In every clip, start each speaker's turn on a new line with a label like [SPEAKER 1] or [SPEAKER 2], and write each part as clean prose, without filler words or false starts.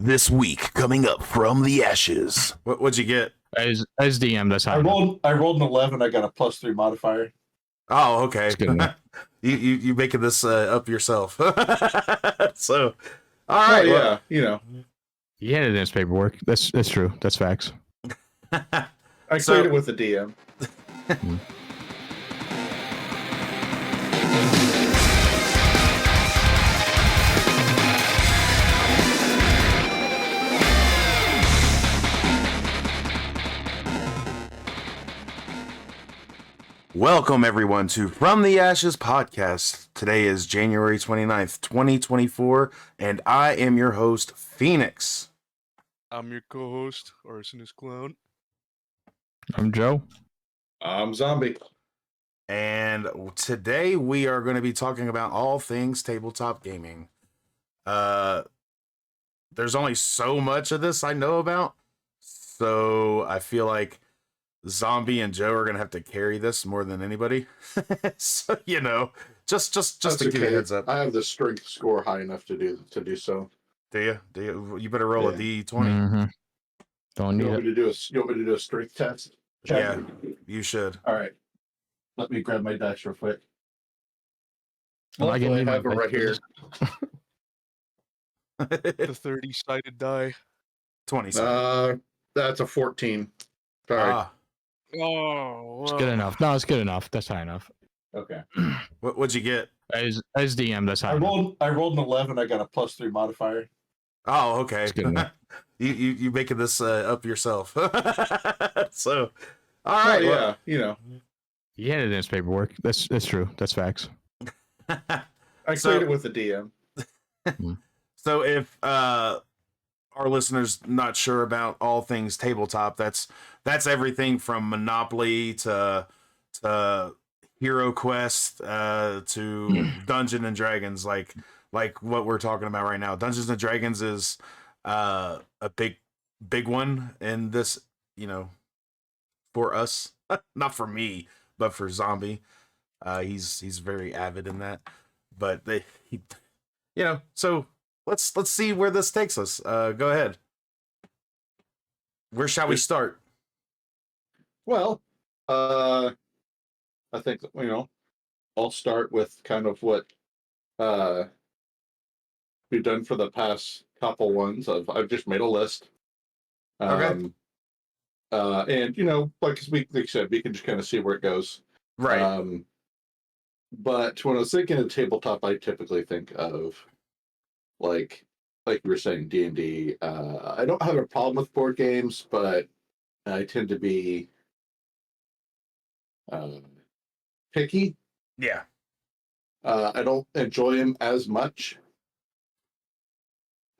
[SPEAKER 1] This week, coming up from the ashes. What'd you get?
[SPEAKER 2] As DM, that's how
[SPEAKER 3] I rolled an 11. I got a +3 modifier.
[SPEAKER 1] Oh, okay. you making this up yourself. So, all right.
[SPEAKER 3] Oh,
[SPEAKER 1] well,
[SPEAKER 3] yeah,
[SPEAKER 2] He had it in his paperwork. That's true. That's facts.
[SPEAKER 3] I cleared it with the DM.
[SPEAKER 1] Welcome, everyone, to From the Ashes podcast. Today is January 29th, 2024, and I am your host, Phoenix.
[SPEAKER 4] I'm your co-host, Arson is Clown.
[SPEAKER 2] I'm Joe.
[SPEAKER 3] I'm Zhombi.
[SPEAKER 1] And today we are going to be talking about all things tabletop gaming. There's only so much of this I know about, so I feel like Zhombi and Joe are gonna have to carry this more than anybody. So just to give you a heads up.
[SPEAKER 3] I have the strength score high enough to do so.
[SPEAKER 1] Do you? You better roll a D20.
[SPEAKER 2] Mm-hmm. Don't need
[SPEAKER 3] You want
[SPEAKER 2] it.
[SPEAKER 3] me to do a strength test?
[SPEAKER 1] Yeah, you should.
[SPEAKER 3] All right. Let me grab my dice real quick.
[SPEAKER 2] Well, I can
[SPEAKER 3] Luckily,
[SPEAKER 2] need
[SPEAKER 3] I have
[SPEAKER 2] my
[SPEAKER 3] it right here.
[SPEAKER 4] The 30-sided die.
[SPEAKER 1] 20.
[SPEAKER 3] That's a 14. Sorry.
[SPEAKER 4] Oh,
[SPEAKER 2] It's good enough. No, it's good enough. That's high enough.
[SPEAKER 3] Okay.
[SPEAKER 1] What'd you get?
[SPEAKER 2] As DM, that's high enough.
[SPEAKER 3] I rolled an 11. I got a +3 modifier.
[SPEAKER 1] Oh, okay.
[SPEAKER 2] It's good enough.
[SPEAKER 1] you making this up yourself. So, all
[SPEAKER 3] Oh,
[SPEAKER 1] right.
[SPEAKER 3] yeah,
[SPEAKER 2] He had it in his paperwork. That's true. That's facts.
[SPEAKER 3] I cleared it with the DM.
[SPEAKER 1] So if our listeners not sure about all things tabletop, that's everything from Monopoly to Hero Quest to Dungeons and Dragons, like what we're talking about right now. Dungeons and Dragons is a big one in this, for us. Not for me, but for Zhombi. He's very avid in that. But so let's see where this takes us. Go ahead. Where shall we start?
[SPEAKER 3] Well, I think I'll start with kind of what we've done for the past couple ones. I've just made a list.
[SPEAKER 1] Okay.
[SPEAKER 3] And like we said, we can just kind of see where it goes.
[SPEAKER 1] Right.
[SPEAKER 3] But when I was thinking of tabletop, I typically think of like you were saying, D&D. I don't have a problem with board games, but I tend to be picky.
[SPEAKER 1] Yeah.
[SPEAKER 3] I don't enjoy them as much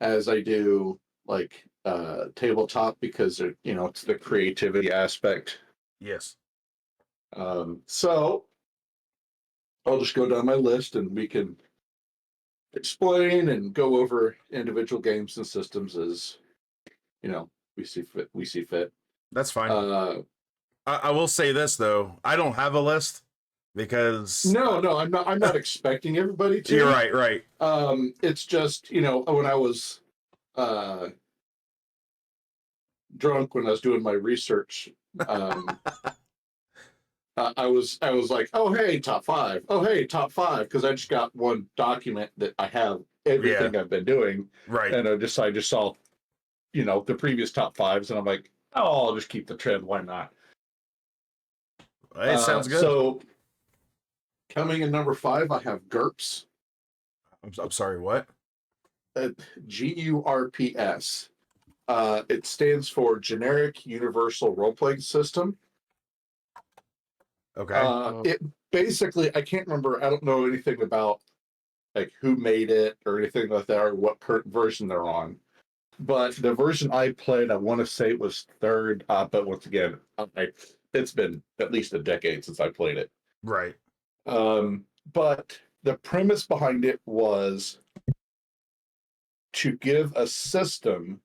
[SPEAKER 3] as I do like tabletop because they're, it's the creativity aspect.
[SPEAKER 1] Yes.
[SPEAKER 3] So I'll just go down my list and we can explain and go over individual games and systems as we see fit.
[SPEAKER 1] That's fine. I will say this though, I don't have a list because
[SPEAKER 3] no, I'm not expecting everybody to.
[SPEAKER 1] You're right.
[SPEAKER 3] It's just when I was drunk when I was doing my research. I was like, oh hey, top 5. Oh hey, top 5, because I just got one document that I have everything I've been doing.
[SPEAKER 1] Right.
[SPEAKER 3] And I just saw, the previous top 5s, and I'm like, oh, I'll just keep the trend. Why not?
[SPEAKER 1] It sounds good.
[SPEAKER 3] So coming in number 5, I have GURPS.
[SPEAKER 1] I'm sorry, what?
[SPEAKER 3] GURPS. It stands for Generic Universal Role-Playing System.
[SPEAKER 1] Okay.
[SPEAKER 3] It basically, I can't remember. I don't know anything about like who made it or anything like that, or what current version they're on. But the version I played, I want to say it was 3rd. But once again, it's been at least a decade since I played it.
[SPEAKER 1] Right.
[SPEAKER 3] But the premise behind it was to give a system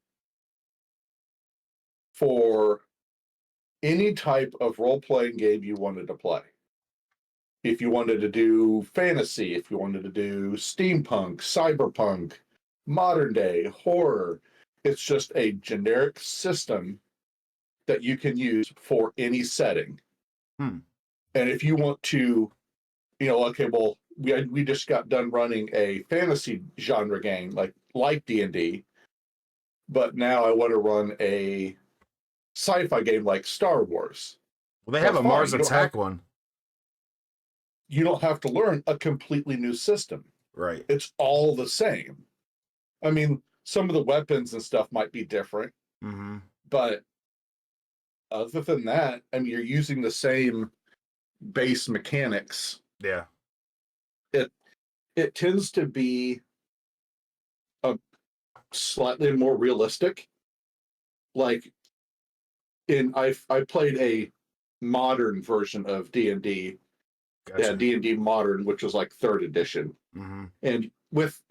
[SPEAKER 3] for any type of role-playing game you wanted to play. If you wanted to do fantasy, if you wanted to do steampunk, cyberpunk, modern day, horror, It's just a generic system that you can use for any setting.
[SPEAKER 1] Hmm.
[SPEAKER 3] And if you want to, okay, well, we just got done running a fantasy genre game like D&D, but now I want to run a sci-fi game like Star Wars.
[SPEAKER 1] Well, they
[SPEAKER 3] Well,
[SPEAKER 1] have a
[SPEAKER 3] fine.
[SPEAKER 1] Mars Attack one.
[SPEAKER 3] You don't have to learn a completely new system.
[SPEAKER 1] Right.
[SPEAKER 3] It's all the same. I mean, some of the weapons and stuff might be different,
[SPEAKER 1] Mm-hmm.
[SPEAKER 3] but other than that, I mean, you're using the same base mechanics.
[SPEAKER 1] Yeah.
[SPEAKER 3] It tends to be a slightly more realistic. Like I played a modern version of D&D.
[SPEAKER 1] Gotcha.
[SPEAKER 3] Yeah, D&D Modern, which was like 3rd edition.
[SPEAKER 1] Mm-hmm.
[SPEAKER 3] And with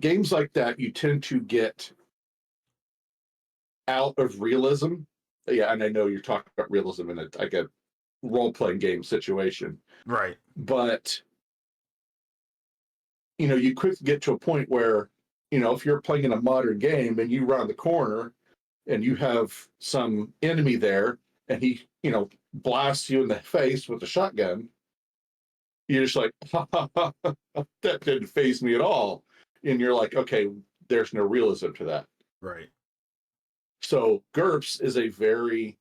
[SPEAKER 3] games like that, you tend to get out of realism. Yeah, and I know you're talking about realism in a role-playing game situation.
[SPEAKER 1] Right.
[SPEAKER 3] But you quickly get to a point where, if you're playing in a modern game and you round the corner and you have some enemy there and he, blasts you in the face with a shotgun, you're just like, ha, ha, ha, that didn't faze me at all. And you're like, okay, there's no realism to that.
[SPEAKER 1] Right.
[SPEAKER 3] So GURPS is a very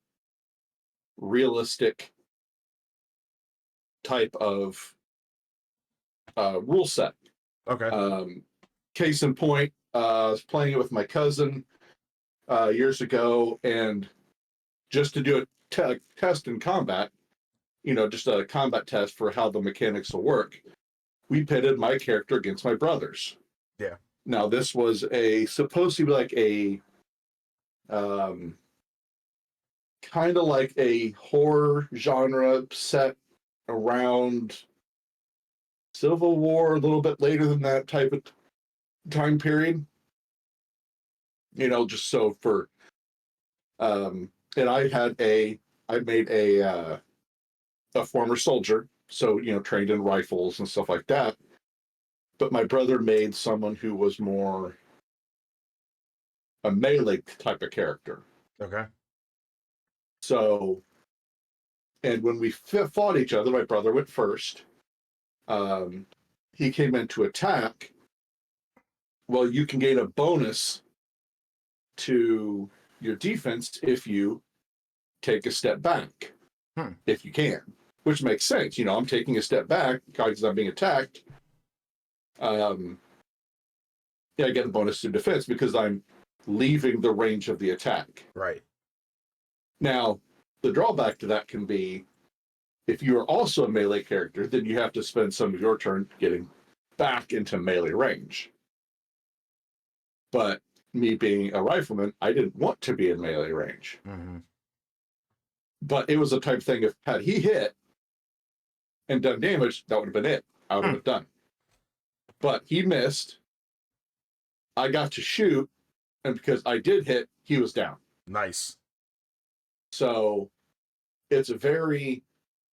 [SPEAKER 3] realistic type of rule set.
[SPEAKER 1] Okay.
[SPEAKER 3] Case in point, I was playing it with my cousin years ago, and just to do a test in combat, just a combat test for how the mechanics will work, we pitted my character against my brother's.
[SPEAKER 1] Yeah.
[SPEAKER 3] Now, this was supposed to be like a kind of like a horror genre set around Civil War, a little bit later than that type of time period. Just so for and I made a former soldier, so trained in rifles and stuff like that. But my brother made someone who was more a melee type of character.
[SPEAKER 1] Okay.
[SPEAKER 3] So, and when we fought each other, my brother went first. He came in to attack. Well, you can gain a bonus to your defense if you take a step back, if you can, which makes sense. I'm taking a step back because I'm being attacked. I get a bonus to defense because I'm leaving the range of the attack.
[SPEAKER 1] Right.
[SPEAKER 3] Now, the drawback to that can be if you are also a melee character, then you have to spend some of your turn getting back into melee range. But me being a rifleman, I didn't want to be in melee range.
[SPEAKER 1] Mm-hmm.
[SPEAKER 3] But it was the type of thing, if had he hit and done damage, that would have been it. I would have done. But he missed. I got to shoot, and because I did hit, he was down.
[SPEAKER 1] Nice.
[SPEAKER 3] So it's a very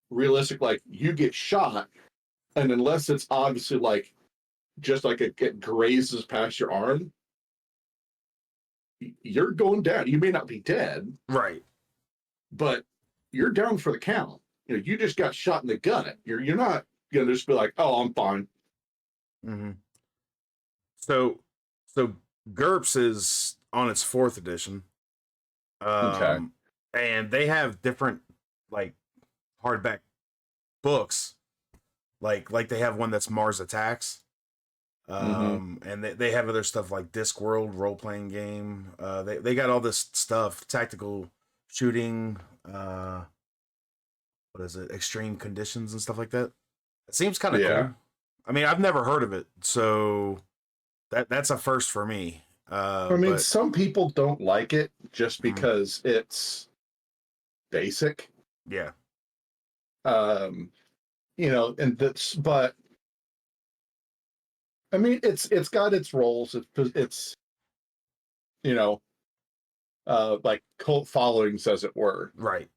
[SPEAKER 3] realistic, like you get shot, and unless it's obviously like just like it grazes past your arm, you're going down. You may not be dead,
[SPEAKER 1] Right.
[SPEAKER 3] but you're down for the count. You just got shot in the gut. You're not gonna just be like, oh, I'm fine.
[SPEAKER 1] Mm-hmm. So GURPS is on its 4th edition.
[SPEAKER 3] Okay.
[SPEAKER 1] And they have different like hardback books. Like they have one that's Mars Attacks. And they have other stuff like Discworld role-playing game. They got all this stuff, tactical shooting, what is it, extreme conditions and stuff like that. It seems kind of cool. I mean, I've never heard of it, so that's a first for me. But
[SPEAKER 3] some people don't like it just because it's basic.
[SPEAKER 1] Yeah.
[SPEAKER 3] And that's, but I mean, it's got its roles. It's like cult followings, as it were.
[SPEAKER 1] Right.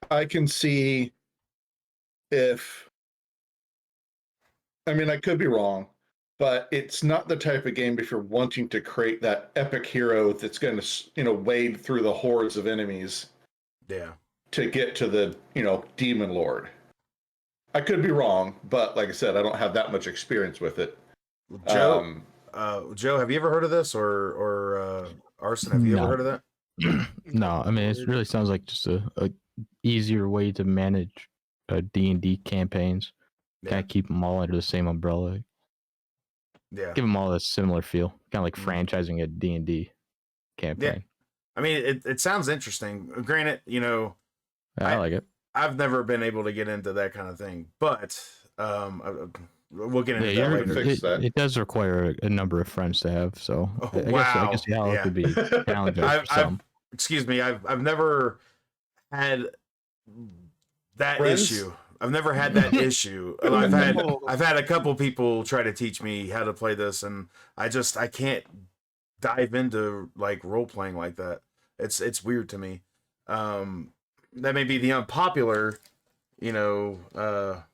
[SPEAKER 3] I can see I could be wrong, but it's not the type of game if you're wanting to create that epic hero that's going to wade through the hordes of enemies
[SPEAKER 1] Yeah.
[SPEAKER 3] to get to the demon lord. I could be wrong, but like I said, I don't have that much experience with it.
[SPEAKER 1] Joe, Joe, have you ever heard of this, or Arson? Have you ever
[SPEAKER 2] No.
[SPEAKER 1] heard of that?
[SPEAKER 2] No, I mean it really sounds like just a easier way to manage D&D campaigns.
[SPEAKER 1] Yeah.
[SPEAKER 2] Kind of keep them all under the same umbrella.
[SPEAKER 1] Yeah.
[SPEAKER 2] Give them all a similar feel, kind of like
[SPEAKER 1] Mhm.
[SPEAKER 2] franchising a D&D campaign.
[SPEAKER 1] I mean, it sounds interesting. Granted,
[SPEAKER 2] I like it.
[SPEAKER 1] I've never been able to get into that kind of thing, but we'll get into
[SPEAKER 2] Yeah,
[SPEAKER 1] that
[SPEAKER 3] you're-
[SPEAKER 1] later.
[SPEAKER 3] fix that.
[SPEAKER 2] it does require a number of friends to have. So
[SPEAKER 1] Oh,
[SPEAKER 2] I
[SPEAKER 1] wow.
[SPEAKER 2] guess y'all
[SPEAKER 1] Yeah.
[SPEAKER 2] could be challengers for some.
[SPEAKER 1] Excuse me, I've never had that
[SPEAKER 3] Friends?
[SPEAKER 1] issue. I've never had that issue. I've had a couple people try to teach me how to play this, and I can't dive into like role playing like that. It's weird to me. That may be the unpopular, thing to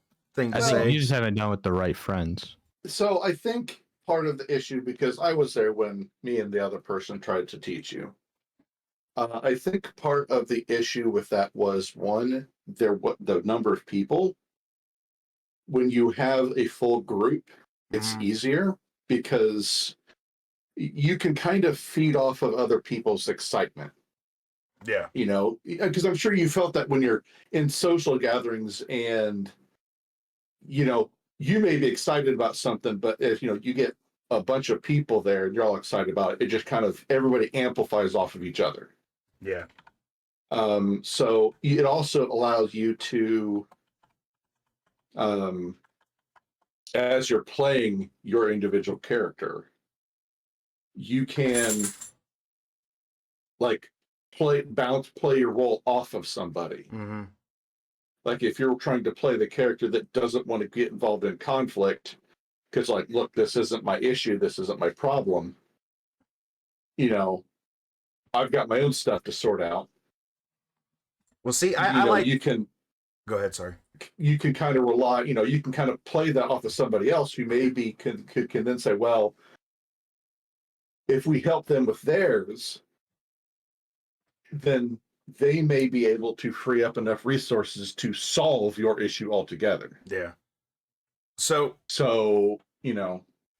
[SPEAKER 2] I
[SPEAKER 1] say.
[SPEAKER 2] think you just haven't done with the right friends.
[SPEAKER 3] So I think part of the issue, because I was there when me and the other person tried to teach you. I think part of the issue with that was one, the number of people. When you have a full group, it's
[SPEAKER 1] Mhm.
[SPEAKER 3] easier because you can kind of feed off of other people's excitement.
[SPEAKER 1] Yeah.
[SPEAKER 3] Because I'm sure you felt that when you're in social gatherings and you may be excited about something, but if you get a bunch of people there and you're all excited about it, it just kind of everybody amplifies off of each other.
[SPEAKER 1] Yeah.
[SPEAKER 3] So it also allows you to, as you're playing your individual character, you can like play your role off of somebody.
[SPEAKER 1] Mm-hmm.
[SPEAKER 3] Like if you're trying to play the character that doesn't want to get involved in conflict, because like, look, this isn't my issue, this isn't my problem. I've got my own stuff to sort out.
[SPEAKER 1] Well, see, I like.
[SPEAKER 3] You can
[SPEAKER 1] Go ahead. Sorry.
[SPEAKER 3] You can kind of rely. You can kind of play that off of somebody else who maybe can then say, well, if we help them with theirs, then they may be able to free up enough resources to solve your issue altogether.
[SPEAKER 1] Yeah. So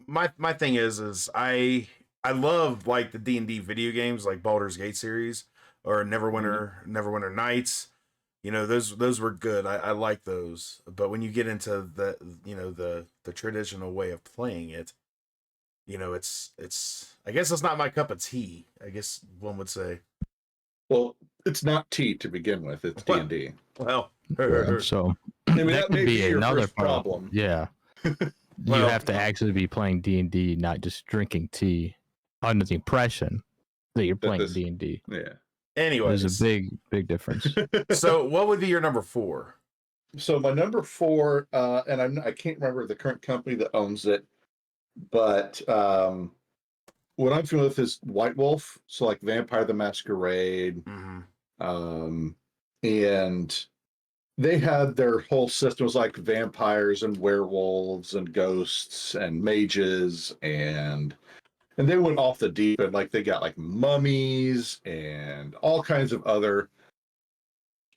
[SPEAKER 1] my thing is I love like the D&D video games like Baldur's Gate series or Neverwinter Nights. Those were good. I like those. But when you get into the traditional way of playing it, it's I guess it's not my cup of tea, I guess one would say.
[SPEAKER 3] Well, it's not tea to begin with. It's D&D.
[SPEAKER 1] Well,
[SPEAKER 2] So
[SPEAKER 3] I mean,
[SPEAKER 2] that
[SPEAKER 3] that
[SPEAKER 2] could
[SPEAKER 3] may
[SPEAKER 2] be
[SPEAKER 3] your
[SPEAKER 2] another
[SPEAKER 3] first
[SPEAKER 2] problem. Yeah.
[SPEAKER 1] Well,
[SPEAKER 2] you have to actually be playing D&D, not just drinking tea, under the impression that you're playing D&D.
[SPEAKER 3] Yeah.
[SPEAKER 1] anyways,
[SPEAKER 2] There's a big difference.
[SPEAKER 1] So what would be your number 4?
[SPEAKER 3] So my number 4, and I can't remember the current company that owns it, but what I'm familiar with is White Wolf, so like Vampire the Masquerade,
[SPEAKER 1] Mm-hmm.
[SPEAKER 3] And they had their whole system was like vampires and werewolves and ghosts and mages and they went off the deep end. Like they got like mummies and all kinds of other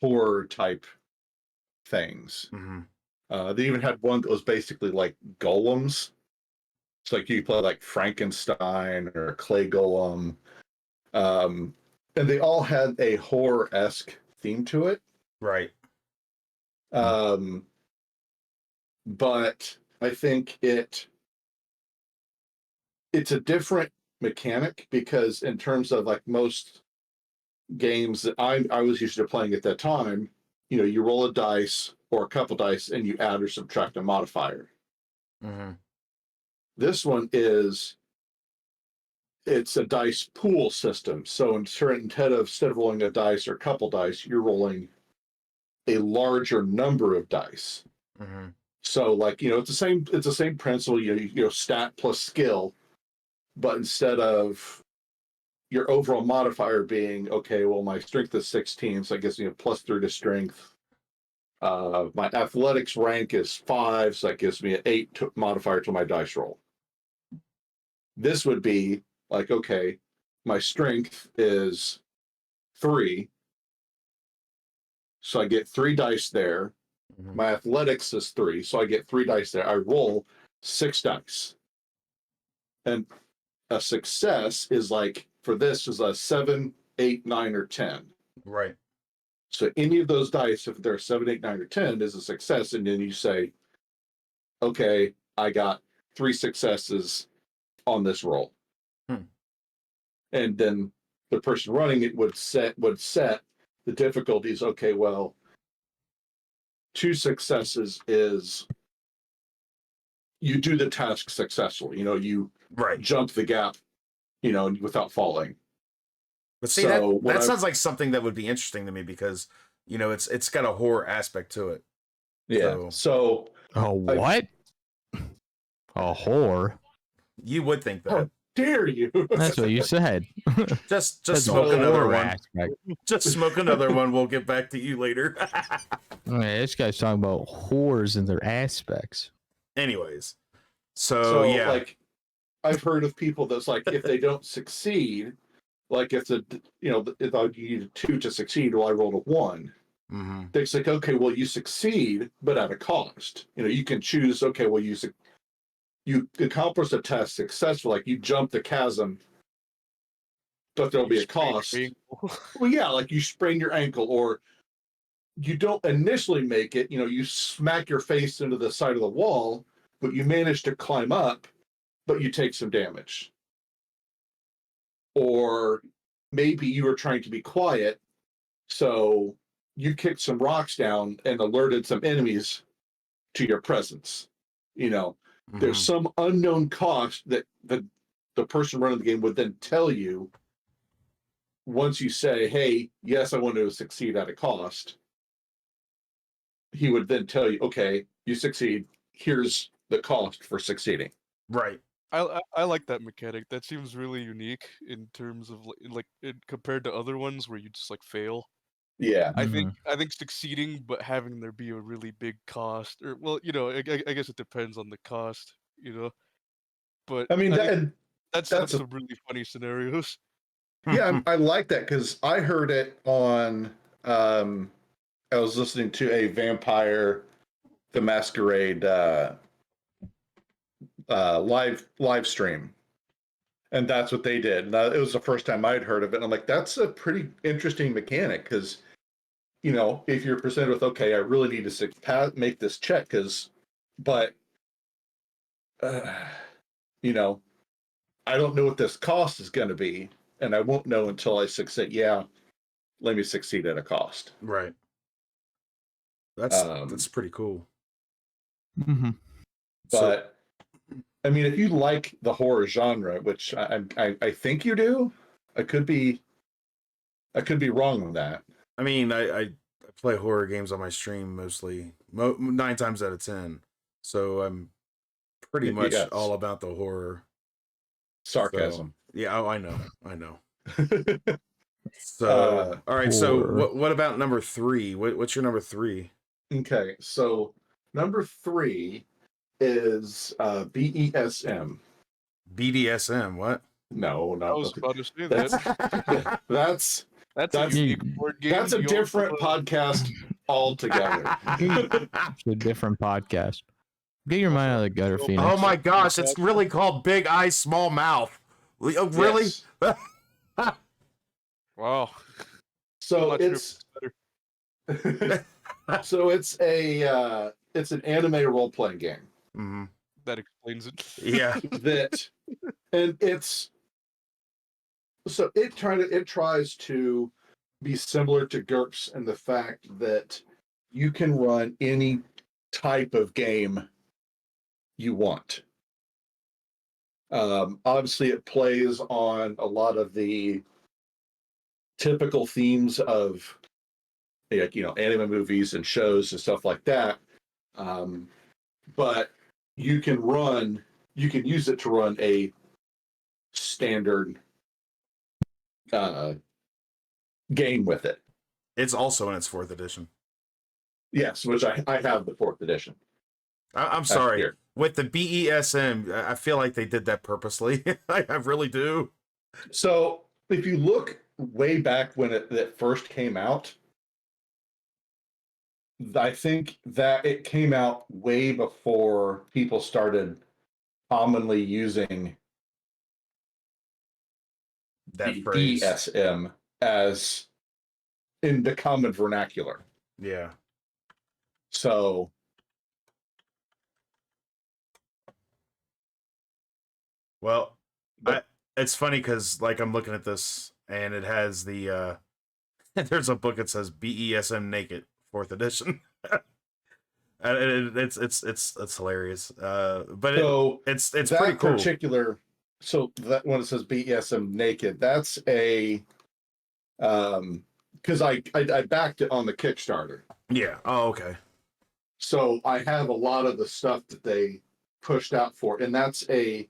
[SPEAKER 3] horror type things.
[SPEAKER 1] Mm-hmm.
[SPEAKER 3] They even had one that was basically like golems. It's like you play like Frankenstein or Clay Golem. And they all had a horror-esque theme to it.
[SPEAKER 1] Right.
[SPEAKER 3] But I think it's a different mechanic because in terms of like most games that I was used to playing at that time, you roll a dice or a couple dice and you add or subtract a modifier.
[SPEAKER 1] Mm-hmm.
[SPEAKER 3] This one it's a dice pool system. So instead of rolling a dice or a couple dice, you're rolling a larger number of dice.
[SPEAKER 1] Mm-hmm.
[SPEAKER 3] So like, it's the same principle, stat plus skill, but instead of your overall modifier being, okay, well, my strength is 16, so I guess +3 to strength. My athletics rank is 5, so that gives me an 8 modifier to my dice roll. This would be like, okay, my strength is 3. So I get 3 dice there.
[SPEAKER 1] Mhm.
[SPEAKER 3] My athletics is 3. So I get 3 dice there. I roll 6 dice. And a success is like, for this is a 7, 8, 9, or 10.
[SPEAKER 1] Right.
[SPEAKER 3] So any of those dice, if they're 7, 8, 9, or 10, is a success. And then you say, okay, I got 3 successes on this roll.
[SPEAKER 1] Hmm.
[SPEAKER 3] And then the person running it would set the difficulties. Okay, well, 2 successes is you do the task successfully. You
[SPEAKER 1] Right.
[SPEAKER 3] jump the gap, without falling.
[SPEAKER 1] But see,
[SPEAKER 3] So
[SPEAKER 1] that sounds like something that would be interesting to me because it's got a horror aspect to it.
[SPEAKER 3] Yeah. So
[SPEAKER 2] Oh, what? A whore?
[SPEAKER 1] You would think that.
[SPEAKER 3] how dare you?
[SPEAKER 2] That's what you said.
[SPEAKER 1] Just
[SPEAKER 2] That's
[SPEAKER 1] smoke
[SPEAKER 2] a
[SPEAKER 1] another
[SPEAKER 2] horror
[SPEAKER 1] one.
[SPEAKER 2] aspect.
[SPEAKER 1] Just smoke another one. We'll get back to you later.
[SPEAKER 2] Okay, this guy's talking about whores and their aspects.
[SPEAKER 1] Anyways, so
[SPEAKER 3] So
[SPEAKER 1] yeah,
[SPEAKER 3] like I've heard of people that's like, if they don't succeed, like if if I need a 2 to succeed, well, I rolled a 1.
[SPEAKER 1] mm-hmm.
[SPEAKER 3] It's like, okay, well, you succeed, but at a cost. You can choose, okay, well, you accomplish a task successful, like you jump the chasm, but there'll be a cost. Well, yeah, like you sprain your ankle, or you don't initially make it, you smack your face into the side of the wall, but you manage to climb up, but you take some damage. Or maybe you were trying to be quiet, so you kicked some rocks down and alerted some enemies to your presence. There's
[SPEAKER 1] Mm-hmm.
[SPEAKER 3] some unknown cost that the person running the game would then tell you once you say, hey, yes, I want to succeed at a cost. He would then tell you, okay, you succeed. Here's the cost for succeeding.
[SPEAKER 1] Right.
[SPEAKER 4] I like that mechanic. That seems really unique in terms of compared to other ones where you just like fail.
[SPEAKER 3] Yeah.
[SPEAKER 4] I think succeeding, but having there be a really big cost, or well, I guess it depends on the cost, But
[SPEAKER 3] I mean,
[SPEAKER 4] that's some really funny scenarios.
[SPEAKER 3] Yeah, I like that because I heard it on. I was listening to a Vampire the Masquerade live stream, and that's what they did. And it was the first time I'd heard of it. And I'm like, that's a pretty interesting mechanic because, if you're presented with, okay, I really need to make this check but I don't know what this cost is going to be, and I won't know until I succeed. Yeah, let me succeed at a cost.
[SPEAKER 1] Right. That's pretty cool.
[SPEAKER 2] Mm-hmm.
[SPEAKER 3] But I mean, if you like the horror genre, which I think you do, I could be wrong on that.
[SPEAKER 1] I mean, I play horror games on my stream mostly, 9 times out of 10. So I'm pretty much all about the horror.
[SPEAKER 3] Sarcasm.
[SPEAKER 1] So, yeah, I know. So, all right. So, what about number 3? What's your number 3?
[SPEAKER 3] Okay, so number 3 is BESM.
[SPEAKER 1] BDSM. What?
[SPEAKER 3] No,
[SPEAKER 4] I was about to say that.
[SPEAKER 3] That's
[SPEAKER 4] a unique board game.
[SPEAKER 3] That's a different podcast altogether.
[SPEAKER 2] It's a different podcast. Get your mind out of the gutter, Phoenix.
[SPEAKER 1] Oh my gosh, it's really called Big Eye, Small Mouth. Really?
[SPEAKER 3] Yes.
[SPEAKER 4] Wow.
[SPEAKER 3] So it's it's an anime role playing game.
[SPEAKER 1] Mm-hmm.
[SPEAKER 4] That explains it.
[SPEAKER 1] Yeah.
[SPEAKER 3] It tries to be similar to GURPS in the fact that you can run any type of game you want. Obviously, it plays on a lot of the typical themes of anime movies and shows and stuff like that. But you can use it to run a standard game with it.
[SPEAKER 1] It's also in its 4th edition.
[SPEAKER 3] Yes, which I have the 4th edition.
[SPEAKER 1] I'm sorry.
[SPEAKER 3] here.
[SPEAKER 1] With the BESM, I feel like they did that purposely. I really do.
[SPEAKER 3] So if you look way back when it first came out, I think that it came out way before people started commonly using
[SPEAKER 1] That
[SPEAKER 3] the
[SPEAKER 1] phrase.
[SPEAKER 3] BSM as in the common vernacular.
[SPEAKER 1] Yeah.
[SPEAKER 3] So
[SPEAKER 1] Well,
[SPEAKER 3] but
[SPEAKER 1] it's funny because like I'm looking at this and it has the there's a book that says BESM Naked 4th edition. It's hilarious. But
[SPEAKER 3] so
[SPEAKER 1] it's
[SPEAKER 3] that
[SPEAKER 1] pretty cool.
[SPEAKER 3] particular so that when it says BSM naked, that's a because I backed it on the Kickstarter.
[SPEAKER 1] Yeah. Oh, okay.
[SPEAKER 3] So I have a lot of the stuff that they pushed out for, and that's a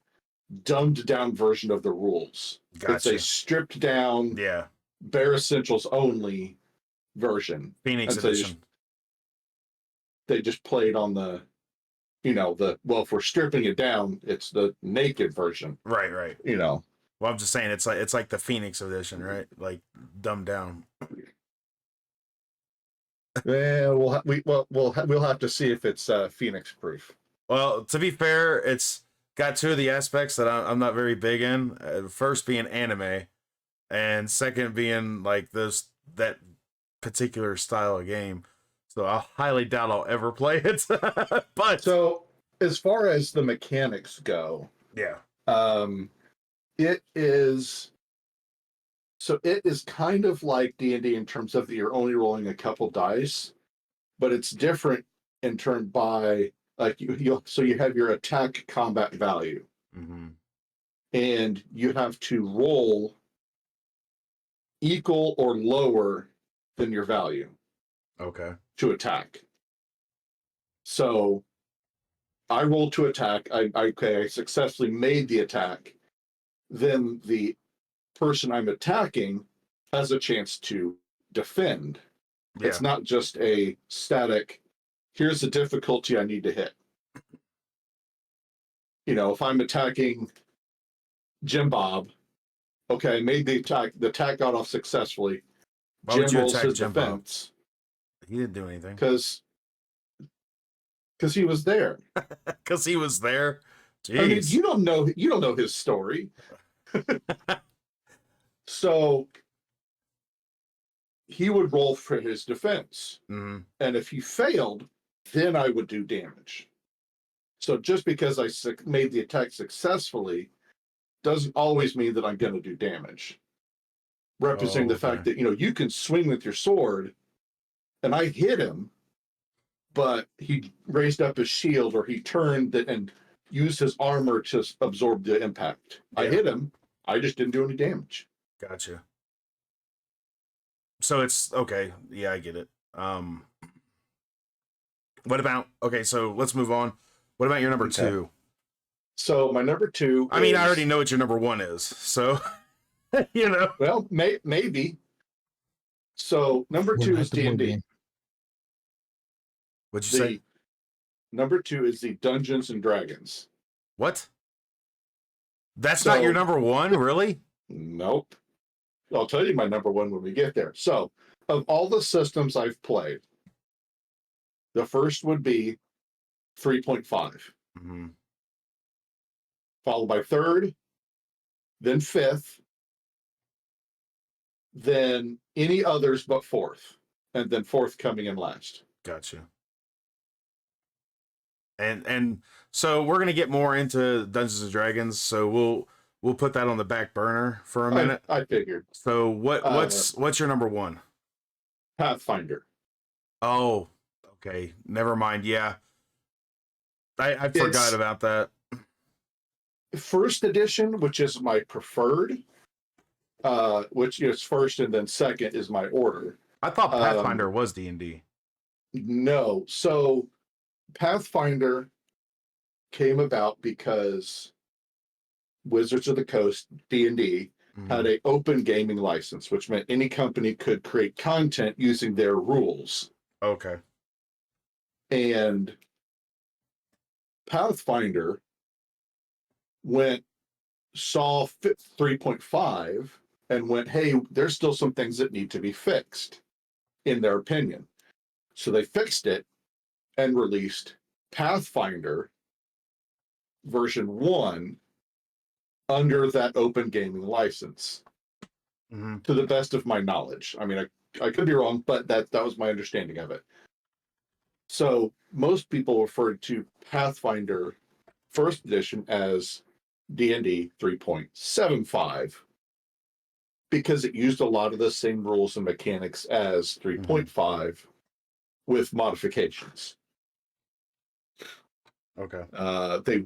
[SPEAKER 3] dumbed down version of the rules. It's
[SPEAKER 1] Gotcha.
[SPEAKER 3] a stripped down,
[SPEAKER 1] Yeah.
[SPEAKER 3] bare essentials only version.
[SPEAKER 1] Phoenix
[SPEAKER 3] And so
[SPEAKER 1] edition.
[SPEAKER 3] they just played on the, well, if we're stripping it down, it's the naked version.
[SPEAKER 1] Right, right.
[SPEAKER 3] Well,
[SPEAKER 1] I'm just saying it's like the Phoenix edition, right? Like dumbed down.
[SPEAKER 3] we'll have to see if it's Phoenix proof.
[SPEAKER 1] Well, to be fair, it's got two of the aspects that I'm not very big in. First being anime, and second being like that particular style of game. So I highly doubt I'll ever play it. But
[SPEAKER 3] so as far as the mechanics go,
[SPEAKER 1] yeah,
[SPEAKER 3] it is kind of like D&D in terms of that you're only rolling a couple dice, but it's different in turn by like you have your attack combat value, and you have to roll equal or lower than your value.
[SPEAKER 1] Okay.
[SPEAKER 3] To attack. So I rolled to attack. I successfully made the attack. Then the person I'm attacking has a chance to defend.
[SPEAKER 1] Yeah.
[SPEAKER 3] It's not just a static, here's the difficulty I need to hit. If I'm attacking Jim Bob, okay, I made the attack got off successfully.
[SPEAKER 1] Why would
[SPEAKER 3] Jim
[SPEAKER 1] you
[SPEAKER 3] rolls
[SPEAKER 1] attack
[SPEAKER 3] his
[SPEAKER 1] Jim Bob?
[SPEAKER 3] defense.
[SPEAKER 1] He didn't do anything.
[SPEAKER 3] Because he was there.
[SPEAKER 1] Because he was there. Jeez.
[SPEAKER 3] I mean, you don't know his story. So he would roll for his defense.
[SPEAKER 1] Mm-hmm.
[SPEAKER 3] And if he failed, then I would do damage. So just because I made the attack successfully doesn't always mean that I'm going to do damage. Representing the fact that, you can swing with your sword, and I hit him, but he raised up his shield or he turned and used his armor to absorb the impact. Yeah. I hit him. I just didn't do any damage.
[SPEAKER 1] Gotcha. So it's okay. Yeah, I get it. What about, okay, so let's move on. What about your number two?
[SPEAKER 3] So my number two
[SPEAKER 1] I mean, I already know what your number one is. So,
[SPEAKER 3] Well, maybe. So number two is D&D.
[SPEAKER 1] What'd you say?
[SPEAKER 3] Number two is the Dungeons and Dragons.
[SPEAKER 1] What? That's not your number one, really?
[SPEAKER 3] Nope. I'll tell you my number one when we get there. So, of all the systems I've played, the first would be 3.5, followed by third, then fifth, then any others but fourth, and then fourth coming in last.
[SPEAKER 1] Gotcha. And so we're gonna get more into Dungeons and Dragons, so we'll put that on the back burner for a minute.
[SPEAKER 3] I figured.
[SPEAKER 1] So what's your number one?
[SPEAKER 3] Pathfinder.
[SPEAKER 1] Oh, okay. Never mind. Yeah, I forgot about that.
[SPEAKER 3] First edition, which is my preferred, which is first and then second is my order.
[SPEAKER 1] I thought Pathfinder was D&D.
[SPEAKER 3] No, so Pathfinder came about because Wizards of the Coast, D&D, had an open gaming license, which meant any company could create content using their rules.
[SPEAKER 1] Okay.
[SPEAKER 3] And Pathfinder saw 3.5 and went, hey, there's still some things that need to be fixed, in their opinion. So they fixed it and released Pathfinder version 1 under that open gaming license, to the best of my knowledge. I mean, I could be wrong, but that was my understanding of it. So most people refer to Pathfinder First Edition as D&D 3.75 because it used a lot of the same rules and mechanics as 3.5 with modifications.
[SPEAKER 1] Okay.
[SPEAKER 3] They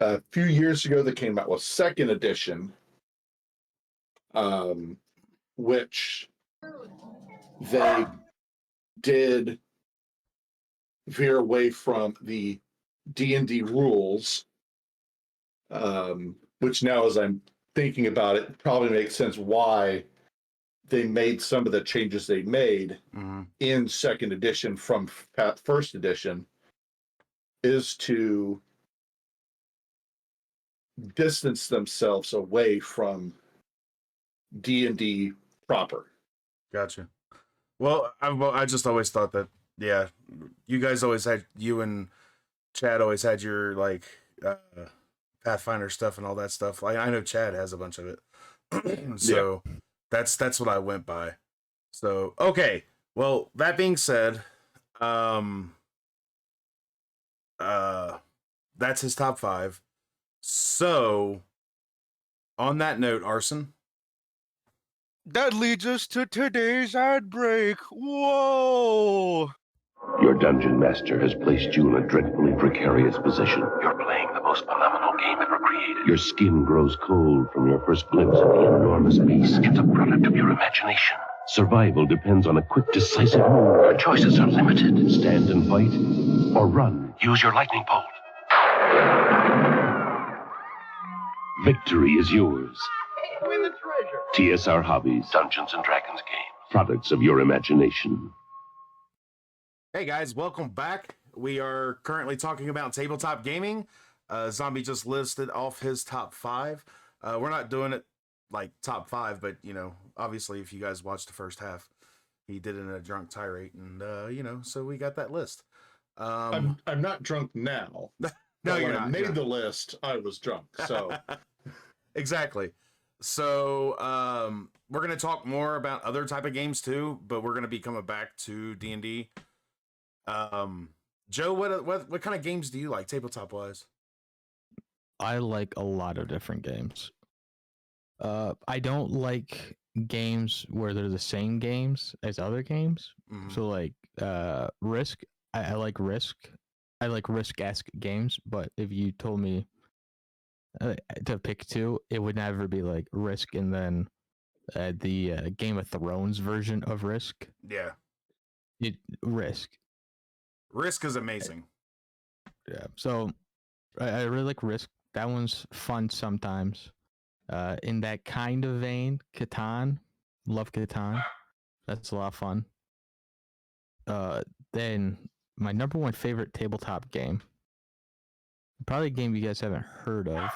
[SPEAKER 3] a few years ago they came out with Second Edition, which they did veer away from the D&D rules, which now, as I'm thinking about it, probably makes sense why they made some of the changes they made in Second Edition from First Edition, is to distance themselves away from D&D proper.
[SPEAKER 1] Gotcha. Well, I just always thought that, yeah, you guys always had, you and Chad always had your, like, Pathfinder stuff and all that stuff. Like, I know Chad has a bunch of it. So that's what I went by. So, okay. Well, that being said, that's his top 5. So, on that note, Arson.
[SPEAKER 4] That leads us to today's ad break. Whoa!
[SPEAKER 5] Your dungeon master has placed you in a dreadfully precarious position. You're playing the most phenomenal game ever created. Your skin grows cold from your first glimpse of the enormous beast. It's a product of your imagination. Survival depends on a quick, decisive move. Your choices are limited. Stand and fight, or run. Use your lightning bolt. Victory is yours.
[SPEAKER 6] Win the treasure.
[SPEAKER 5] TSR Hobbies, Dungeons and Dragons game. Products of your imagination.
[SPEAKER 1] Hey guys, welcome back. We are currently talking about tabletop gaming. Zhombi just listed off his top 5. We're not doing it like top 5, but you know, obviously if you guys watched the first half, he did it in a drunk tirade, and you know, so we got that list.
[SPEAKER 3] I'm not drunk now.
[SPEAKER 1] No, you're
[SPEAKER 3] when
[SPEAKER 1] not.
[SPEAKER 3] I made the list, I was drunk. So
[SPEAKER 1] exactly. So we're gonna talk more about other type of games too, but we're gonna be coming back to D&D. Joe, what kind of games do you like, tabletop wise?
[SPEAKER 2] I like a lot of different games. I don't like games where they're the same games as other games. So like Risk, I like Risk. I like Risk-esque games, but if you told me to pick 2, it would never be like Risk and then the Game of Thrones version of Risk.
[SPEAKER 1] Yeah.
[SPEAKER 2] Risk.
[SPEAKER 1] Risk is amazing.
[SPEAKER 2] Yeah. So I really like Risk. That one's fun sometimes. In that kind of vein, Catan. Love Catan. That's a lot of fun. Then my number 1 favorite tabletop game. Probably a game you guys haven't heard of.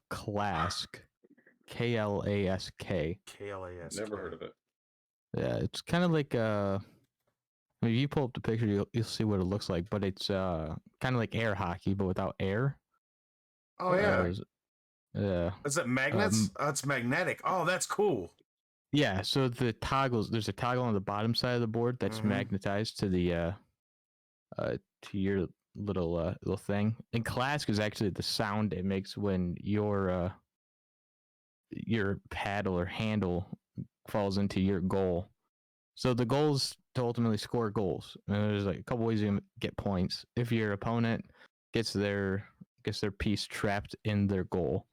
[SPEAKER 2] Klask. Klask.
[SPEAKER 1] KLAS.
[SPEAKER 3] never heard of it.
[SPEAKER 2] Yeah, it's kind of like I mean, if you pull up the picture, you'll see what it looks like. But it's kind of like air hockey, but without air.
[SPEAKER 1] Oh yeah.
[SPEAKER 2] Yeah.
[SPEAKER 1] Is it magnets? It's magnetic. Oh, that's cool.
[SPEAKER 2] Yeah. So the toggles, there's a toggle on the bottom side of the board that's magnetized to the to your little thing. And Klask is actually the sound it makes when your paddle or handle falls into your goal. So the goal is to ultimately score goals. And there's like a couple ways you can get points. If your opponent gets their piece trapped in their goal,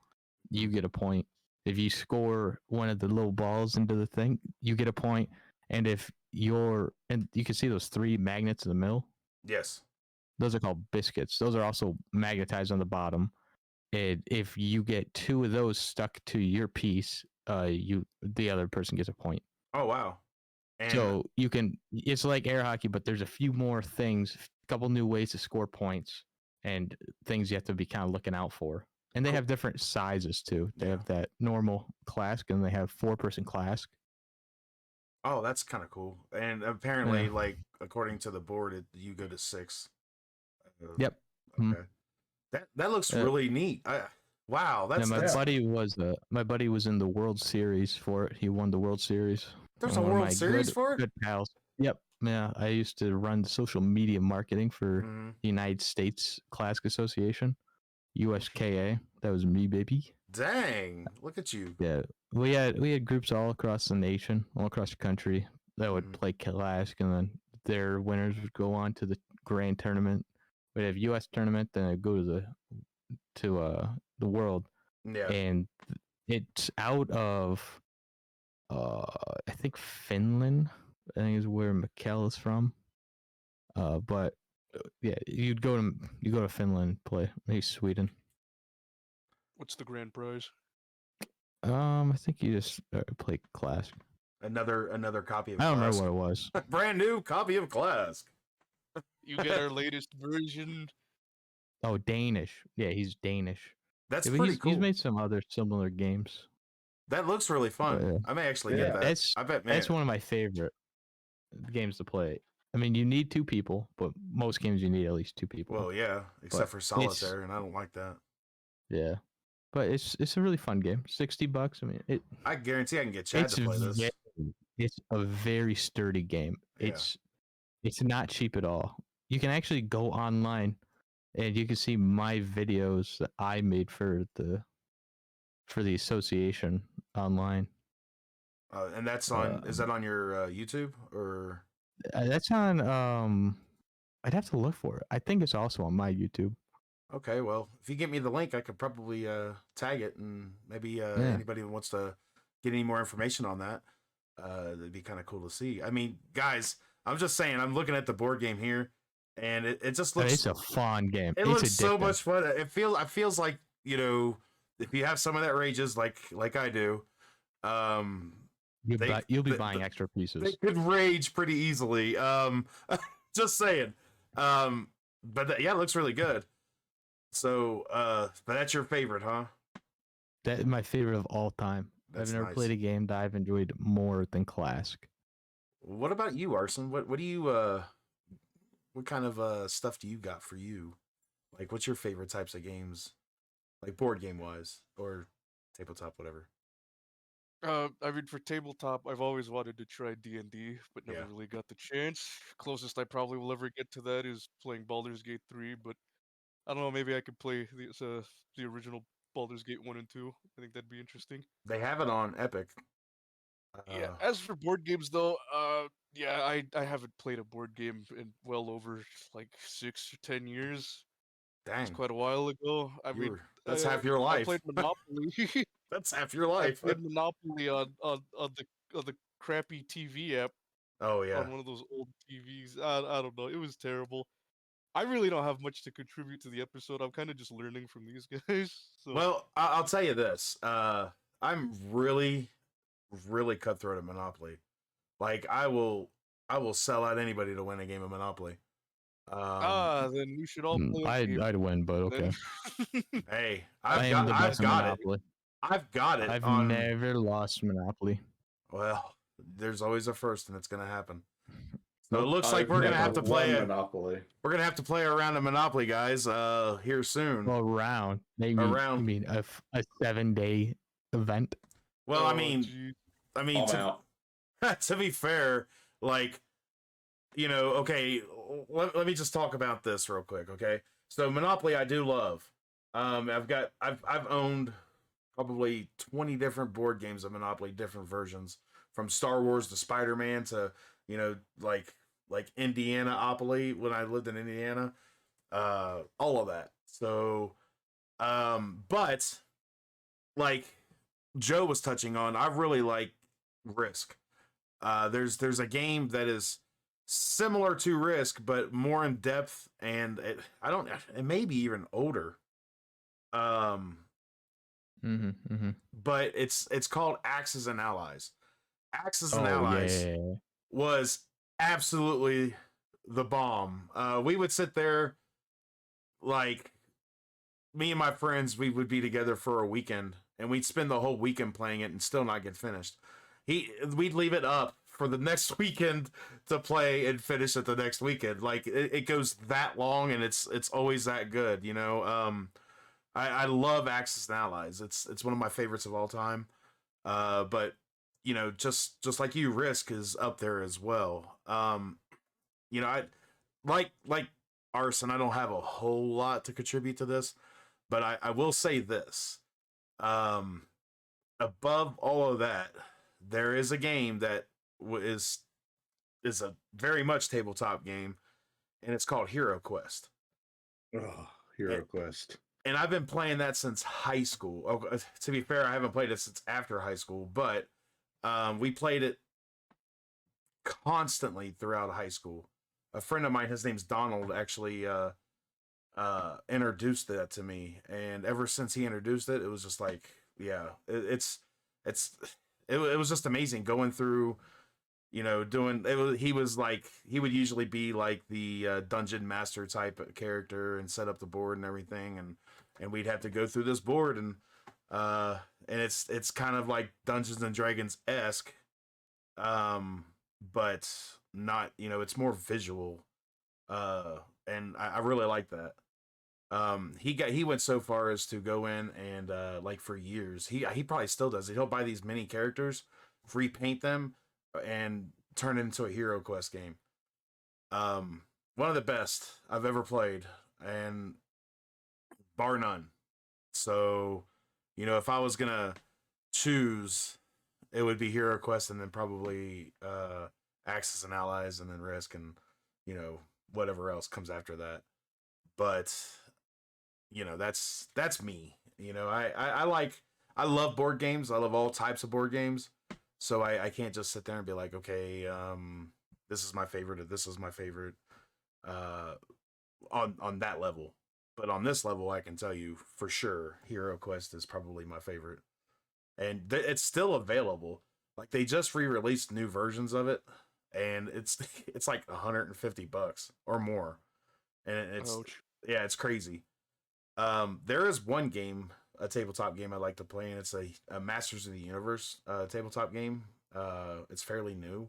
[SPEAKER 2] you get a point. If you score one of the little balls into the thing, you get a point. And if and you can see those 3 magnets in the middle.
[SPEAKER 1] Yes.
[SPEAKER 2] Those are called biscuits. Those are also magnetized on the bottom. And if you get 2 of those stuck to your piece, the other person gets a point.
[SPEAKER 1] Oh wow. And
[SPEAKER 2] so it's like air hockey, but there's a few more things, a couple new ways to score points. and things you have to be kind of looking out for. And they have different sizes too. They have that normal clask, and they have 4-person clask.
[SPEAKER 1] Oh, that's kind of cool. And apparently, like according to the board, you go to 6.
[SPEAKER 2] Yep.
[SPEAKER 1] Okay. That looks really neat. Wow, that's
[SPEAKER 2] my buddy was in the World Series for it. He won the World Series.
[SPEAKER 1] There's a World Series for it?
[SPEAKER 2] Good pals. Yep. Yeah, I used to run the social media marketing for the United States Classic Association, USKA. That was me, baby.
[SPEAKER 1] Dang, look at you.
[SPEAKER 2] Yeah, we had groups all across the nation, all across the country that would play Classic, and then their winners would go on to the grand tournament. We'd have U.S. tournament, then I'd go to the world.
[SPEAKER 1] Yeah.
[SPEAKER 2] And it's out of I think Finland. I think is where Mikkel is from. But yeah, you go to Finland, play maybe Sweden.
[SPEAKER 4] What's the grand prize?
[SPEAKER 2] I think you just play Classic.
[SPEAKER 1] Another copy of
[SPEAKER 2] I don't remember what it was.
[SPEAKER 1] Brand new copy of Classic.
[SPEAKER 4] You get our latest version.
[SPEAKER 2] Oh, Danish. Yeah, he's Danish.
[SPEAKER 1] That's pretty cool.
[SPEAKER 2] He's made some other similar games.
[SPEAKER 1] That looks really fun. I may actually get that. I bet, man.
[SPEAKER 2] That's one of my favorite games to play. I mean, you need 2 people, but most games you need at least 2 people.
[SPEAKER 1] Well, yeah, except for Solitaire, and I don't like that.
[SPEAKER 2] Yeah, but it's a really fun game. $60. I mean,
[SPEAKER 1] I guarantee I can get Chad to play this.
[SPEAKER 2] It's a very sturdy game.
[SPEAKER 1] Yeah.
[SPEAKER 2] It's not cheap at all. You can actually go online, and you can see my videos that I made for the association online.
[SPEAKER 1] And that's on. Is that on your YouTube or?
[SPEAKER 2] That's on. I'd have to look for it. I think it's also on my YouTube.
[SPEAKER 1] Okay, well, if you get me the link, I could probably tag it, and maybe anybody who wants to get any more information on that, it'd be kind of cool to see. I mean, guys, I'm just saying, I'm looking at the board game here, and it just looks.
[SPEAKER 2] It's a fun game.
[SPEAKER 1] It looks so much fun. It feels like, you know, if you have some of that rages like I do,
[SPEAKER 2] you'll be buying extra pieces.
[SPEAKER 1] They could rage pretty easily. Just saying. But yeah, it looks really good. So, but that's your favorite, huh?
[SPEAKER 2] That is my favorite of all time. I've never played a game that I've enjoyed more than Classic.
[SPEAKER 1] What about you, Arson? What do you what kind of stuff do you got for you? Like, what's your favorite types of games, like board game wise or tabletop, whatever?
[SPEAKER 4] I mean, for tabletop, I've always wanted to try D&D, but never really got the chance. Closest I probably will ever get to that is playing Baldur's Gate 3, but I don't know, maybe I could play the original Baldur's Gate 1 and 2. I think that'd be interesting.
[SPEAKER 1] They have it on Epic.
[SPEAKER 4] Yeah, as for board games, though, yeah, I haven't played a board game in well over, like, 6 or 10 years.
[SPEAKER 1] Dang.
[SPEAKER 4] It's quite a while ago. I mean,
[SPEAKER 1] that's half your life.
[SPEAKER 4] I played Monopoly.
[SPEAKER 1] That's half your life.
[SPEAKER 4] I played Monopoly on the crappy TV app.
[SPEAKER 1] Oh, yeah.
[SPEAKER 4] On one of those old TVs. I don't know. It was terrible. I really don't have much to contribute to the episode. I'm kind of just learning from these guys. So.
[SPEAKER 1] Well, I'll tell you this. I'm really, really cutthroat at Monopoly. Like, I will sell out anybody to win a game of Monopoly.
[SPEAKER 4] Then you should all play.
[SPEAKER 2] I'd win, but okay.
[SPEAKER 1] Hey, I've got it. I've got it.
[SPEAKER 2] I've never lost Monopoly.
[SPEAKER 1] Well, there's always a first, and it's gonna happen. So it looks like we're gonna have to play
[SPEAKER 3] Monopoly.
[SPEAKER 1] We're gonna have to play a round of Monopoly, guys. Here soon.
[SPEAKER 2] Well, maybe
[SPEAKER 1] around.
[SPEAKER 2] I mean a 7-day event.
[SPEAKER 1] Well, I mean, to be fair, like, you know, okay, let me just talk about this real quick, okay? So Monopoly, I do love. I've owned probably 20 different board games of Monopoly, different versions, from Star Wars to Spider-Man to, you know, like Indianaopoly when I lived in Indiana, all of that. So, but like Joe was touching on, I really like Risk. There's a game that is similar to Risk, but more in depth, and it may be even older. But it's called Axes and Allies. Axes and Allies was absolutely the bomb. We would sit there like me and my friends, we would be together for a weekend and we'd spend the whole weekend playing it and still not get finished. We'd leave it up for the next weekend to play and finish it the next weekend. Like it goes that long and it's always that good, you know. I love Axis and Allies. It's one of my favorites of all time. But you know, just like you, Risk is up there as well. You know, I like Arson. I don't have a whole lot to contribute to this, but I will say this. Above all of that, there is a game that is a very much tabletop game, and it's called Hero Quest.
[SPEAKER 3] Oh, Hero Quest.
[SPEAKER 1] And I've been playing that since high school. Oh, to be fair, I haven't played it since after high school, but we played it constantly throughout high school. A friend of mine, his name's Donald, actually introduced that to me, and ever since he introduced it, it was just like, yeah, it was just amazing going through, you know, doing it. He would usually be like the dungeon master type of character and set up the board and everything, and we'd have to go through this board, and it's kind of like Dungeons and Dragons esque, but not, you know, it's more visual, and I really like that. He went so far as to go in and like for years, he probably still does it. He'll buy these mini characters, repaint them, and turn it into a Hero Quest game. One of the best I've ever played, and bar none. So, you know, if I was gonna choose, it would be Hero Quest, and then probably Axis and Allies, and then Risk, and you know, whatever else comes after that. But you know, that's me. You know, I love board games. I love all types of board games. So I can't just sit there and be like, okay, this is my favorite or this is my favorite on that level. But on this level, I can tell you for sure, Hero Quest is probably my favorite, and it's still available. Like they just re-released new versions of it, and it's like $150 or more, and it's
[SPEAKER 4] Ouch.
[SPEAKER 1] yeah, it's crazy. There is one game, a tabletop game I like to play, and it's a Masters of the Universe tabletop game. It's fairly new,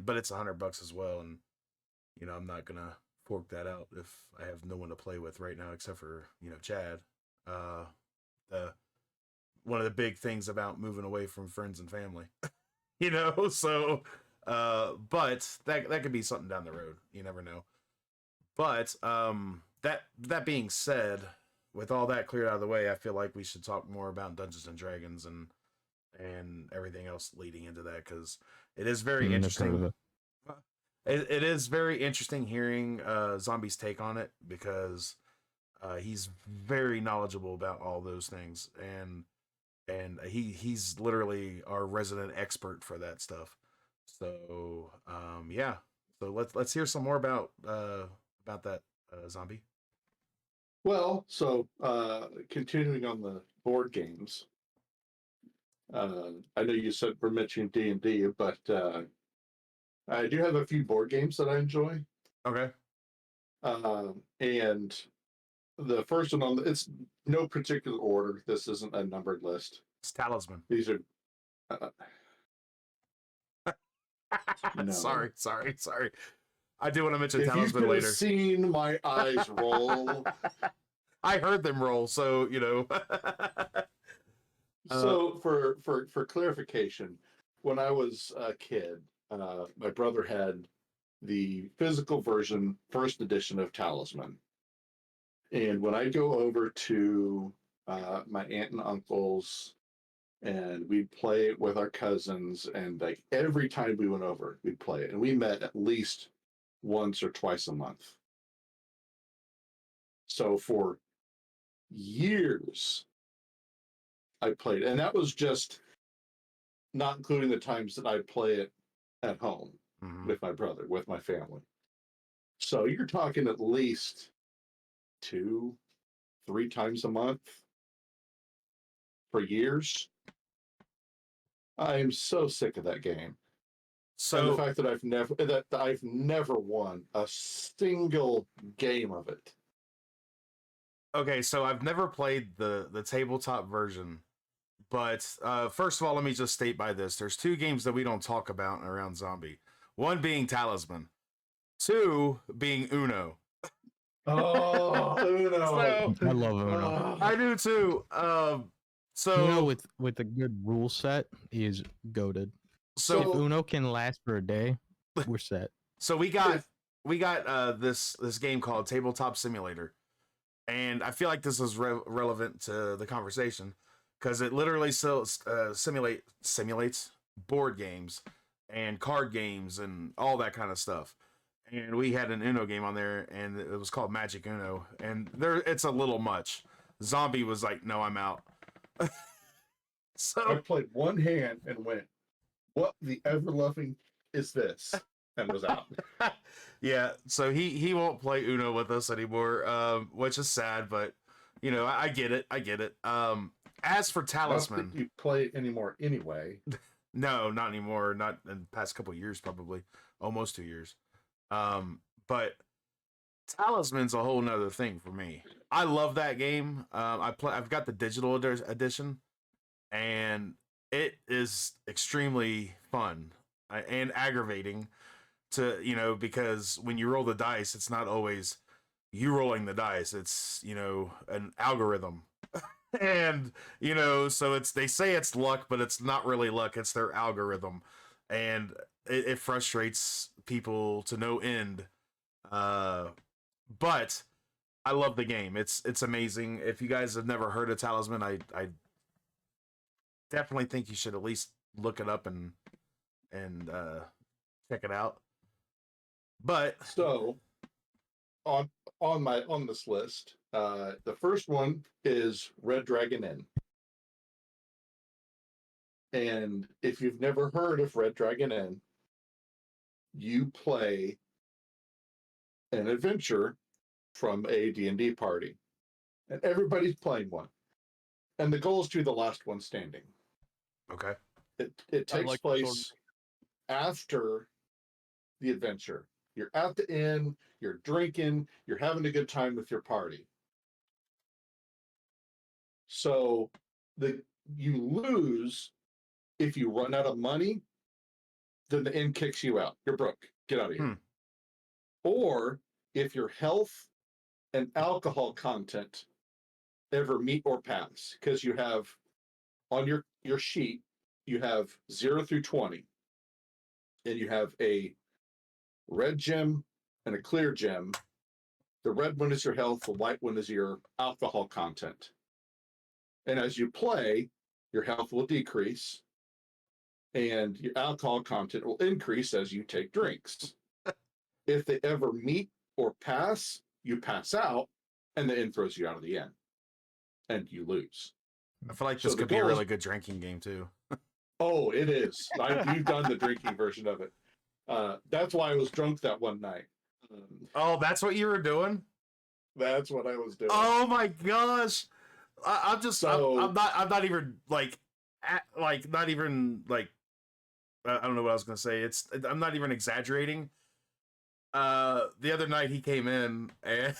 [SPEAKER 1] but it's $100 as well, and you know I'm not gonna fork that out if I have no one to play with right now except for, you know, Chad. The one of the big things about moving away from friends and family, you know. So, but that could be something down the road. You never know. But that being said, with all that cleared out of the way, I feel like we should talk more about Dungeons and Dragons and everything else leading into that, because it is very interesting. It is very interesting hearing Zhombi's take on it, because he's very knowledgeable about all those things, and he's literally our resident expert for that stuff. So yeah, so let's hear some more about that, Zombie.
[SPEAKER 3] Well, so continuing on the board games, I know you said we're mentioning D&D, but I do have a few board games that I enjoy.
[SPEAKER 1] Okay.
[SPEAKER 3] And the first one it's no particular order. This isn't a numbered list.
[SPEAKER 1] It's Talisman.
[SPEAKER 3] These are. No.
[SPEAKER 1] Sorry. I do want to mention
[SPEAKER 3] if
[SPEAKER 1] Talisman
[SPEAKER 3] you could
[SPEAKER 1] later.
[SPEAKER 3] have seen my eyes roll.
[SPEAKER 1] I heard them roll, so you know.
[SPEAKER 3] So for clarification, when I was a kid, my brother had the physical version, first edition of Talisman. And when I go over to my aunt and uncle's, and we'd play it with our cousins, and like every time we went over, we'd play it. And we met at least once or twice a month. So for years, I played, and that was just not including the times that I'd play it at home with my brother, with my family. So you're talking at least 2-3 times a month for years. I am so sick of that game. So and the fact that I've never won a single game of it.
[SPEAKER 1] Okay, so I've never played the tabletop version, but first of all, let me just state by this: there's two games that we don't talk about around Zombie. One being Talisman, two being Uno.
[SPEAKER 3] Oh, Uno.
[SPEAKER 1] So
[SPEAKER 2] I love Uno.
[SPEAKER 1] I do too. So
[SPEAKER 2] Uno with a good rule set is goaded. If
[SPEAKER 1] so
[SPEAKER 2] Uno can last for a day, we're set.
[SPEAKER 1] so we got this game called Tabletop Simulator, and I feel like this is relevant to the conversation because it literally simulates board games and card games and all that kind of stuff. And we had an Uno game on there, and it was called Magic Uno, and it's a little much. Zombie was like, "No, I'm out."
[SPEAKER 3] I
[SPEAKER 1] So
[SPEAKER 3] played one hand and went, "What the ever loving is this?" and was out.
[SPEAKER 1] yeah, so he won't play Uno with us anymore, which is sad, but you know, I get it. I get it. As for
[SPEAKER 3] Not
[SPEAKER 1] Talisman,
[SPEAKER 3] that you play it anymore anyway.
[SPEAKER 1] no, not anymore. Not in the past couple of years, probably almost 2 years. But Talisman's a whole nother thing for me. I love that game. I've got the digital edition, and it is extremely fun and aggravating to because when you roll the dice, it's not always you rolling the dice. It's an algorithm. And so they say it's luck, but it's not really luck. It's their algorithm, and it frustrates people to no end. But I love the game. It's amazing. If you guys have never heard of Talisman, I definitely think you should at least look it up and check it out. But
[SPEAKER 3] So on this list, the first one is Red Dragon Inn. And if you've never heard of Red Dragon Inn, you play an adventure from a D&D party. And everybody's playing one. And the goal is to be the last one standing.
[SPEAKER 1] okay,
[SPEAKER 3] It takes place after the adventure. You're at the inn, you're drinking, you're having a good time with your party. So you lose if you run out of money, then the inn kicks you out. You're broke. Get out of here. Or if your health and alcohol content ever meet or pass, because you have on your sheet, you have 0 through 20. And you have a red gem and a clear gem. The red one is your health, the white one is your alcohol content. And as you play, your health will decrease and your alcohol content will increase as you take drinks. If they ever meet or pass, you pass out and the inn throws you out of the inn and you lose.
[SPEAKER 1] I feel like this could be a really good drinking game too.
[SPEAKER 3] Oh, it is. You've done the drinking version of it. That's why I was drunk that one night.
[SPEAKER 1] Oh, that's what you were doing?
[SPEAKER 3] That's what I was doing.
[SPEAKER 1] Oh my gosh. I'm just I'm not even like not even like I don't know what I was gonna say. I'm not even exaggerating. The other night he came in and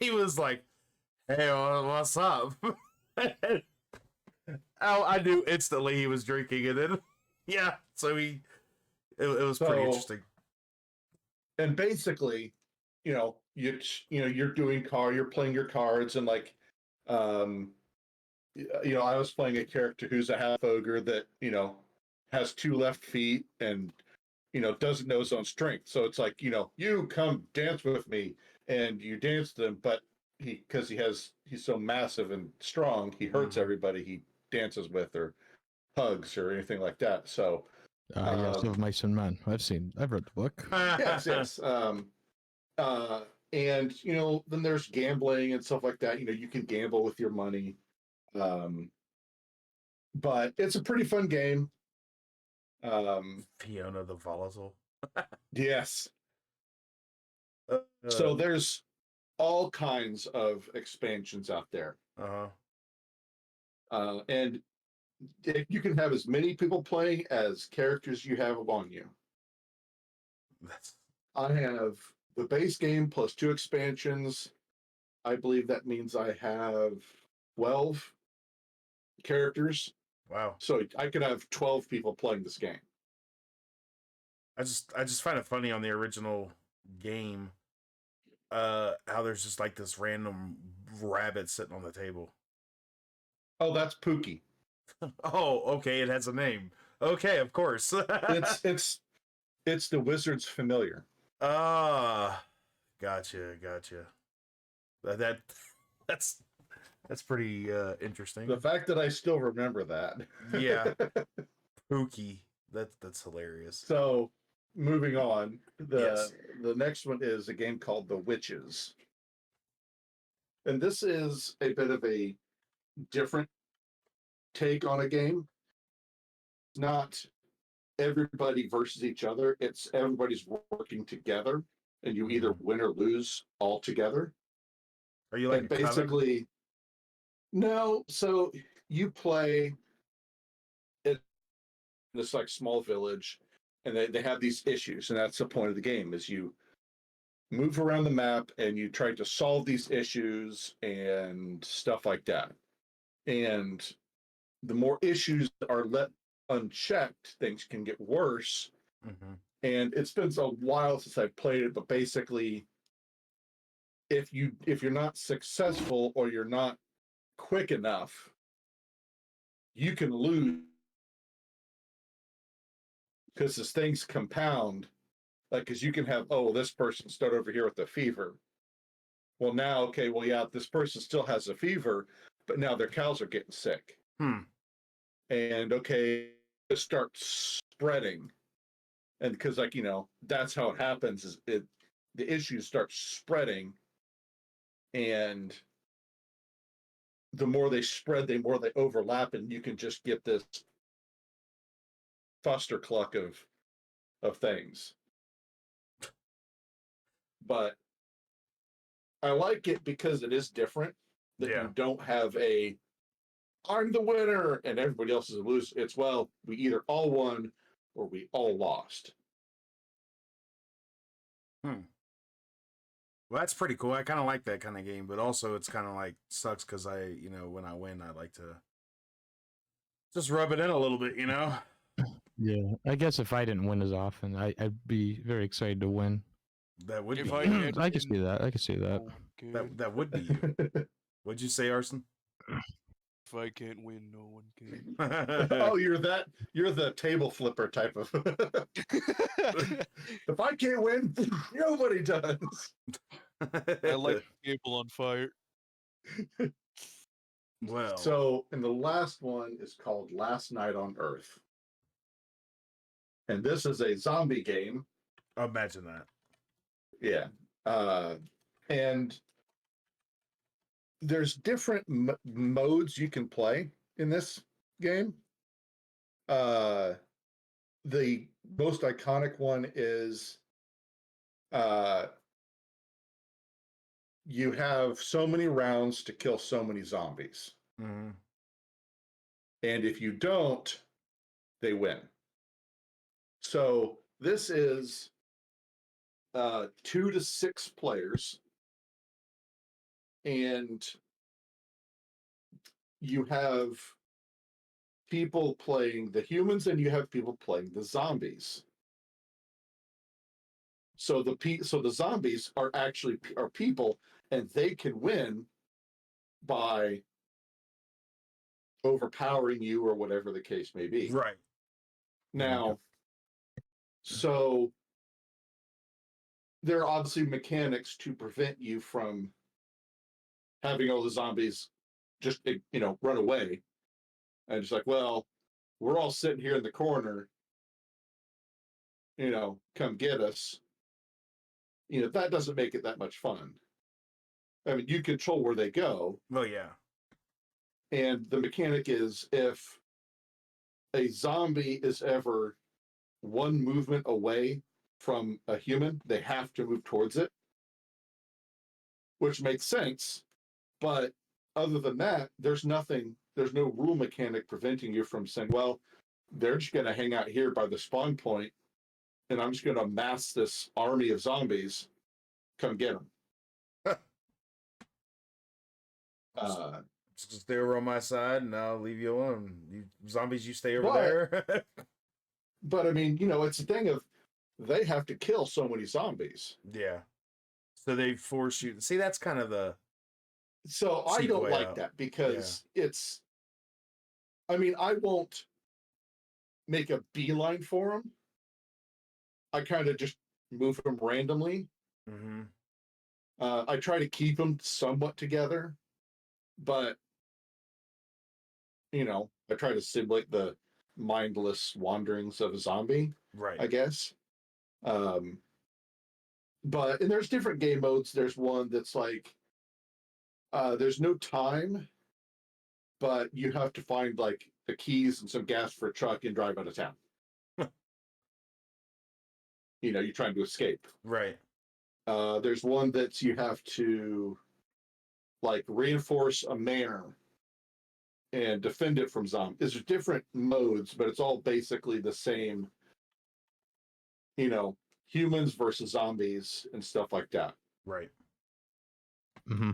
[SPEAKER 1] he was like, "Hey, what's up?" I knew instantly he was drinking, and then yeah, so it was pretty interesting.
[SPEAKER 3] And basically, you're you're playing your cards, and like, I was playing a character who's a half ogre that has 2 left feet and doesn't know his own strength. So it's like you come dance with me, and you dance them, but because he's so massive and strong, he hurts everybody he dances with or hugs or anything like that. So
[SPEAKER 2] Yes, of Mice and Men. I've read the book.
[SPEAKER 3] yes. And then there's gambling and stuff like that. You can gamble with your money. But it's a pretty fun game.
[SPEAKER 1] Fiona the Volatile.
[SPEAKER 3] Yes. So there's all kinds of expansions out there. And you can have as many people playing as characters you have on you. I have the base game plus 2 expansions. I believe that means I have 12 characters.
[SPEAKER 1] Wow.
[SPEAKER 3] So I could have 12 people playing this game.
[SPEAKER 1] I just find it funny on the original game, how there's just like this random rabbit sitting on the table.
[SPEAKER 3] Oh, that's Pookie.
[SPEAKER 1] Oh, okay, it has a name. Okay, of course.
[SPEAKER 3] It's the wizard's familiar.
[SPEAKER 1] Ah, gotcha. That's pretty interesting.
[SPEAKER 3] The fact that I still remember that.
[SPEAKER 1] Yeah. Pookie. That's hilarious.
[SPEAKER 3] So, moving on,
[SPEAKER 1] Yes.
[SPEAKER 3] the next one is a game called The Witches. And this is a bit of a different take on a game. Not everybody versus each other. It's everybody's working together, and you either win or lose all together.
[SPEAKER 1] Are you like
[SPEAKER 3] And basically, no. So you play in this like small village, and they have these issues, and that's the point of the game: is you move around the map and you try to solve these issues and stuff like that. And the more issues are let unchecked, things can get worse.
[SPEAKER 1] Mm-hmm.
[SPEAKER 3] And it's been a while since I've played it, but basically, if you're not successful or you're not quick enough, you can lose because as things compound, like because you can have, oh, this person started over here with a fever. Well, now, okay, well, yeah, this person still has a fever, but now their cows are getting sick. And okay, it starts spreading. And because, like, that's how it happens is the issues start spreading. And the more they spread, the more they overlap, and you can just get this clustercluck of things. But I like it because it is different. That you don't have I'm the winner and everybody else is a loser. It's, well, we either all won or we all lost.
[SPEAKER 1] Well, that's pretty cool. I kind of like that kind of game, but also it's kind of like sucks because when I win, I like to just rub it in a little bit,
[SPEAKER 2] Yeah, I guess if I didn't win as often, I'd be very excited to win.
[SPEAKER 1] That would
[SPEAKER 4] If
[SPEAKER 1] be
[SPEAKER 4] I
[SPEAKER 1] you.
[SPEAKER 4] get
[SPEAKER 2] I can see that. I can see that.
[SPEAKER 1] That would be you. What'd you say, Arson?
[SPEAKER 4] If I can't win, no one can.
[SPEAKER 3] Oh, you're the table flipper type of. If I can't win, nobody does.
[SPEAKER 4] I like the table on fire.
[SPEAKER 1] Well,
[SPEAKER 3] So, and the last one is called Last Night on Earth. And this is a zombie game.
[SPEAKER 1] imagine that.
[SPEAKER 3] Yeah. And there's different modes you can play in this game. The most iconic one is you have so many rounds to kill so many zombies.
[SPEAKER 1] Mm-hmm.
[SPEAKER 3] And if you don't, they win. So this is 2 to 6 players. And you have people playing the humans and you have people playing the zombies. So the zombies are actually people, and they can win by overpowering you or whatever the case may be.
[SPEAKER 1] Right.
[SPEAKER 3] Now, so there are obviously mechanics to prevent you from having all the zombies just, run away. And it's like, well, we're all sitting here in the corner, come get us. That doesn't make it that much fun. I mean, you control where they go.
[SPEAKER 1] Well, yeah.
[SPEAKER 3] And the mechanic is if a zombie is ever one movement away from a human, they have to move towards it, which makes sense. But other than that, there's no rule mechanic preventing you from saying, well, they're just going to hang out here by the spawn point, and I'm just going to amass this army of zombies. Come get them.
[SPEAKER 1] Just stay over on my side, and I'll leave you alone. You zombies, you stay over
[SPEAKER 3] But-
[SPEAKER 1] there.
[SPEAKER 3] But I mean, you know, it's a thing of they have to kill so many zombies.
[SPEAKER 1] Yeah. So they force you. See, that's kind of the.
[SPEAKER 3] So I
[SPEAKER 1] Cheap
[SPEAKER 3] don't
[SPEAKER 1] way
[SPEAKER 3] like
[SPEAKER 1] out.
[SPEAKER 3] that because it's. I mean, I won't make a beeline for them. I kind of just move them randomly.
[SPEAKER 1] Mm-hmm.
[SPEAKER 3] I try to keep them somewhat together, but you know, I try to simulate the mindless wanderings of a zombie,
[SPEAKER 1] Right.
[SPEAKER 3] I guess. But and there's different game modes. There's one that's like there's no time, but you have to find like the keys and some gas for a truck and drive out of town. You know, you're trying to escape.
[SPEAKER 1] Right.
[SPEAKER 3] There's one that's you have to like reinforce a manor and defend it from zombies. There's different modes, but it's all basically the same. You know, humans versus zombies and stuff like that.
[SPEAKER 1] Right.
[SPEAKER 2] Mm-hmm.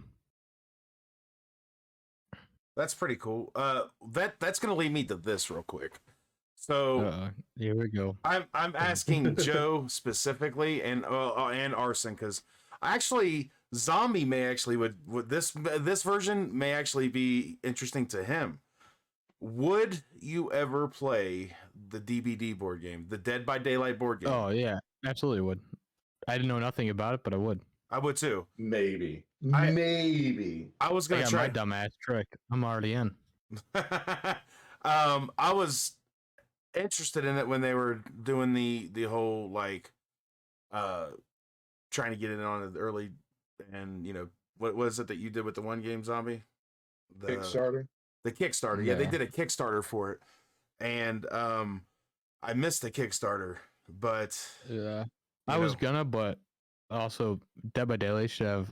[SPEAKER 1] That's pretty cool. That's gonna lead me to this real quick. So
[SPEAKER 2] Here we go.
[SPEAKER 1] I'm asking Joe specifically and Arson because actually Zombie may actually would this version may actually be interesting to him. Would you ever play the DBD board game, the Dead by Daylight board game?
[SPEAKER 2] Oh yeah, absolutely would. I didn't know nothing about it, but I would.
[SPEAKER 1] I would too.
[SPEAKER 3] Maybe.
[SPEAKER 1] I was
[SPEAKER 2] I
[SPEAKER 1] gonna
[SPEAKER 2] got
[SPEAKER 1] try.
[SPEAKER 2] my dumbass trick. I'm already in.
[SPEAKER 1] I was interested in it when they were doing the whole like trying to get it on it early, and you know what was it that you did with the one game Zombie?
[SPEAKER 3] Kickstarter.
[SPEAKER 1] The Kickstarter. Yeah, they
[SPEAKER 2] Yeah.
[SPEAKER 1] did a Kickstarter for it, and I missed the Kickstarter, but
[SPEAKER 2] Yeah,
[SPEAKER 1] you
[SPEAKER 2] I was
[SPEAKER 1] know,
[SPEAKER 2] gonna, but also Dead by Daylight should have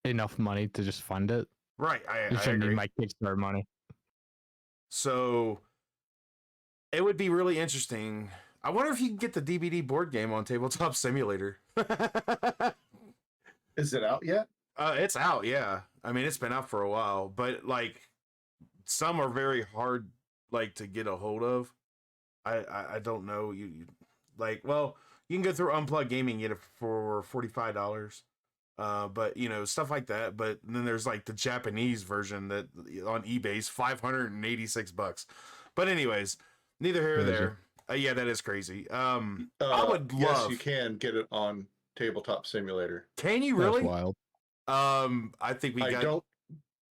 [SPEAKER 2] enough money to just fund it.
[SPEAKER 1] right. I
[SPEAKER 2] You shouldn't
[SPEAKER 1] agree.
[SPEAKER 2] need my Kickstarter money.
[SPEAKER 1] So it would be really interesting. I wonder if you can get the DVD board game on Tabletop Simulator.
[SPEAKER 3] Is it out yet?
[SPEAKER 1] It's out, yeah. I mean, it's been out for a while, but like some are very hard, like to get a hold of. I don't know. You like, well, you can go through Unplugged Gaming and get it for $45. But you know, stuff like that. But then there's like the Japanese version that on eBay's $586. But anyways, neither here or
[SPEAKER 2] Crazy.
[SPEAKER 1] there. Yeah, that is crazy. I would
[SPEAKER 3] Yes,
[SPEAKER 1] love.
[SPEAKER 3] you can get it on Tabletop Simulator.
[SPEAKER 1] Can you
[SPEAKER 2] That's
[SPEAKER 1] really?
[SPEAKER 2] wild.
[SPEAKER 1] I think we
[SPEAKER 3] I
[SPEAKER 1] got.
[SPEAKER 3] don't.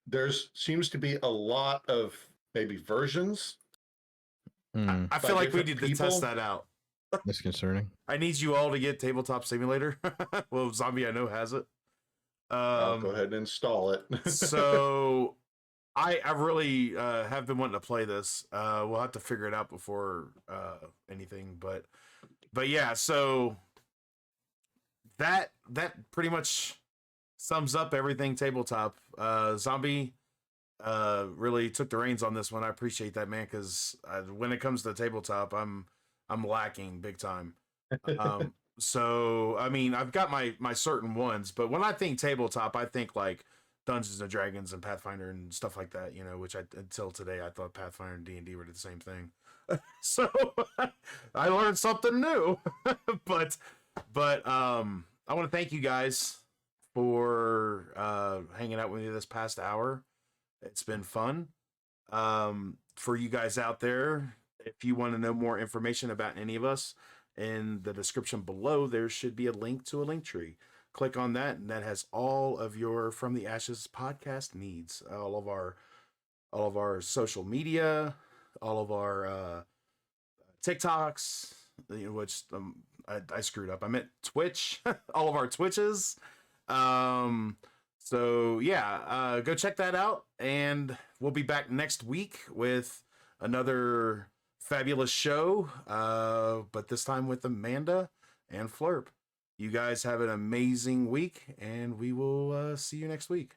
[SPEAKER 3] There's seems to be a lot of maybe versions.
[SPEAKER 2] Mm,
[SPEAKER 1] I feel
[SPEAKER 3] by
[SPEAKER 1] like we
[SPEAKER 3] different
[SPEAKER 1] need to
[SPEAKER 3] people.
[SPEAKER 1] test that out.
[SPEAKER 2] disconcerting.
[SPEAKER 1] I need you all to get Tabletop Simulator. Well, Zombie I know has it.
[SPEAKER 3] I'll go ahead and install it.
[SPEAKER 1] So I really have been wanting to play this. We'll have to figure it out before anything, but yeah. So that pretty much sums up everything Tabletop. Zombie really took the reins on this one. I appreciate that, man, because when it comes to Tabletop, I'm lacking big time. So I mean, I've got my certain ones, but when I think Tabletop, I think like Dungeons and Dragons and Pathfinder and stuff like that, you know, which until today I thought Pathfinder and D&D were the same thing. So I learned something new. but I want to thank you guys for hanging out with me this past hour. It's been fun. For you guys out there, if you want to know more information about any of us, in the description below, there should be a link to a link tree. Click on that, and that has all of your From the Ashes podcast needs. All of our social media, all of our TikToks, you know, which I screwed up. I meant Twitch. All of our Twitches. So yeah, go check that out, and we'll be back next week with another fabulous show, but this time with Amanda and Flurp. You guys have an amazing week, and we will see you next week.